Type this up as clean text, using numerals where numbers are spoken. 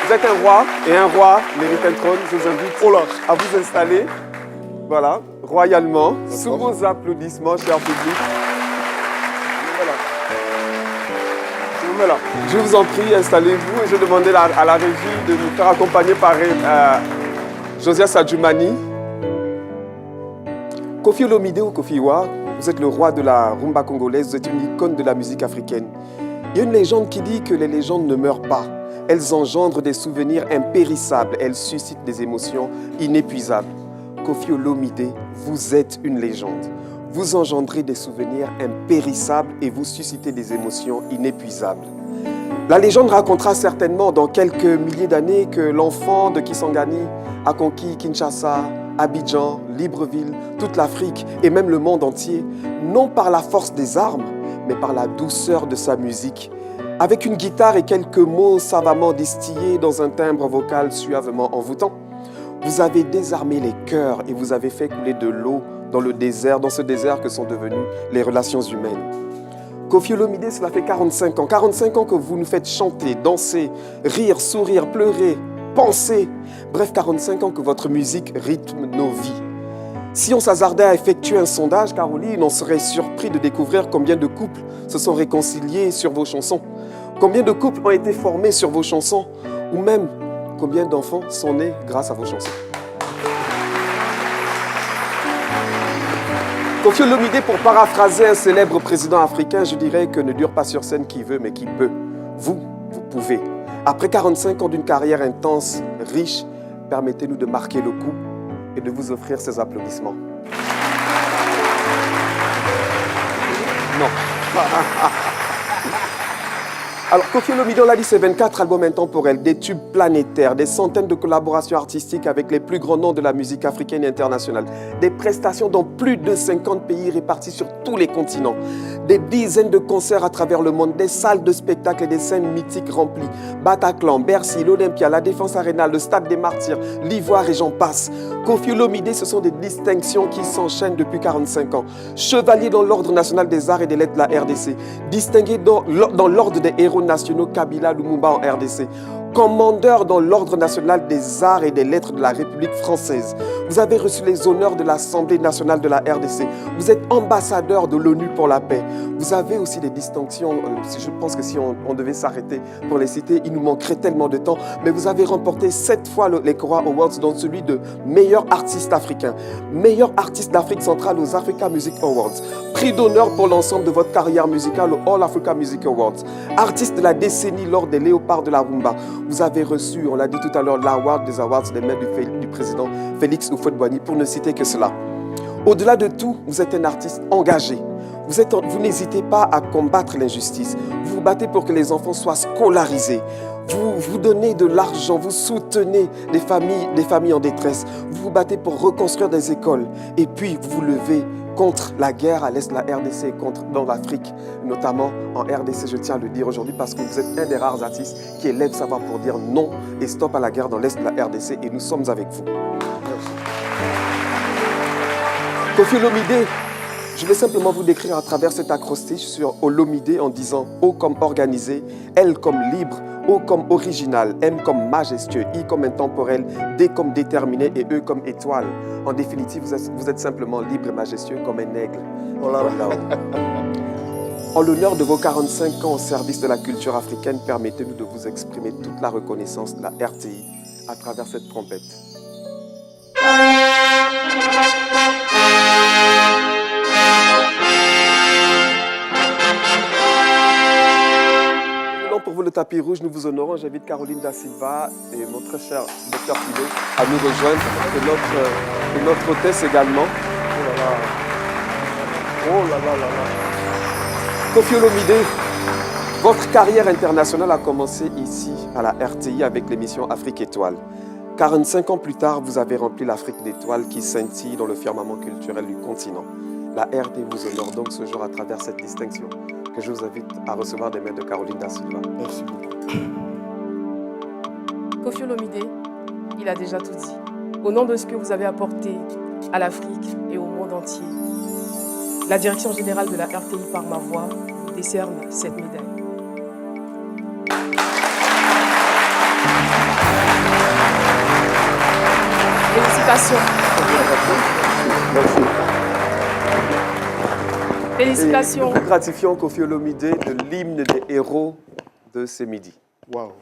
Vous êtes un roi et un roi mérite un trône. Je vous invite à vous installer. Voilà, royalement, sous vos applaudissements, cher public. Voilà. Je vous en prie, installez-vous et je demandais à la régie de nous faire accompagner par Josias Adjoumani. Koffi Olomide ou Koffi Iwa, vous êtes le roi de la rumba congolaise, vous êtes une icône de la musique africaine. Il y a une légende qui dit que les légendes ne meurent pas. Elles engendrent des souvenirs impérissables, elles suscitent des émotions inépuisables. Koffi Olomide, vous êtes une légende. Vous engendrez des souvenirs impérissables et vous suscitez des émotions inépuisables. La légende racontera certainement dans quelques milliers d'années que l'enfant de Kisangani a conquis Kinshasa, Abidjan, Libreville, toute l'Afrique et même le monde entier, non par la force des armes, mais par la douceur de sa musique. Avec une guitare et quelques mots savamment distillés dans un timbre vocal suavement envoûtant, vous avez désarmé les cœurs et vous avez fait couler de l'eau dans le désert, dans ce désert que sont devenues les relations humaines. Koffi Olomide, cela fait 45 ans. 45 ans que vous nous faites chanter, danser, rire, sourire, pleurer, penser. Bref, 45 ans que votre musique rythme nos vies. Si on s'hasardait à effectuer un sondage, Caroline, on serait surpris de découvrir combien de couples se sont réconciliés sur vos chansons. Combien de couples ont été formés sur vos chansons. Ou même, combien d'enfants sont nés grâce à vos chansons. Koffi Olomide, pour paraphraser un célèbre président africain, je dirais que ne dure pas sur scène qui veut, mais qui peut. Vous pouvez. Après 45 ans d'une carrière intense, riche, permettez-nous de marquer le coup et de vous offrir ces applaudissements. Non. Alors, Koffi Olomide, on l'a dit, c'est 24 albums intemporels, des tubes planétaires, des centaines de collaborations artistiques avec les plus grands noms de la musique africaine et internationale, des prestations dans plus de 50 pays répartis sur tous les continents, des dizaines de concerts à travers le monde, des salles de spectacle et des scènes mythiques remplies. Bataclan, Bercy, l'Olympia, la Défense Arena, le Stade des Martyrs, l'Ivoire et j'en passe. Koffi Olomide, ce sont des distinctions qui s'enchaînent depuis 45 ans. Chevalier dans l'Ordre national des arts et des lettres de la RDC, distingué dans l'Ordre des héros nationaux Kabila Lumumba en RDC, commandeur dans l'Ordre national des arts et des lettres de la République française. Vous avez reçu les honneurs de l'Assemblée nationale de la RDC. Vous êtes ambassadeur de l'ONU pour la paix. Vous avez aussi des distinctions, je pense que si on devait s'arrêter pour les citer, il nous manquerait tellement de temps, mais vous avez remporté 7 fois les Kora Awards, dont celui de meilleur artiste africain, meilleur artiste d'Afrique centrale aux Africa Music Awards, prix d'honneur pour l'ensemble de votre carrière musicale aux All Africa Music Awards, artiste de la décennie lors des Léopards de la Rumba. Vous avez reçu, on l'a dit tout à l'heure, l'award des awards des mains du président Félix Houphouët-Boigny, pour ne citer que cela. Au-delà de tout, vous êtes un artiste engagé. Vous n'hésitez pas à combattre l'injustice. Vous vous battez pour que les enfants soient scolarisés. Vous donnez de l'argent, vous soutenez des familles en détresse. Vous vous battez pour reconstruire des écoles. Et puis, vous vous levez contre la guerre à l'est de la RDC, dans l'Afrique, notamment en RDC, je tiens à le dire aujourd'hui, parce que vous êtes un des rares artistes qui élève sa voix pour dire non et stop à la guerre dans l'est de la RDC, et nous sommes avec vous. Merci. Koffi Olomide, je vais simplement vous décrire à travers cet acrostiche sur Olomide en disant O comme organisé, L comme libre, O comme original, M comme majestueux, I comme intemporel, D comme déterminé et E comme étoile. En définitive, vous êtes simplement libre et majestueux comme un aigle. Oh là là. En l'honneur de vos 45 ans au service de la culture africaine, permettez-nous de vous exprimer toute la reconnaissance de la RTI à travers cette trompette. Pour vous, le tapis rouge, nous vous honorons. J'invite Caroline Da Silva et mon très cher Dr Pido à nous rejoindre, et notre hôtesse également. Oh là là. Oh là là là là. Koffi Olomide, votre carrière internationale a commencé ici, à la RTI, avec l'émission Afrique Étoile. 45 ans plus tard, vous avez rempli l'Afrique d'étoiles qui scintille dans le firmament culturel du continent. La RTI vous honore donc ce jour à travers cette distinction que je vous invite à recevoir des mains de Caroline Da Silva. Merci beaucoup. Koffi Olomide, il a déjà tout dit. Au nom de ce que vous avez apporté à l'Afrique et au monde entier, la direction générale de la RTI par ma voix vous décerne cette médaille. Félicitations. Merci. Félicitations. Et le plus gratifiant, Koffi Olomide, de l'hymne des héros de ce midi. Waouh.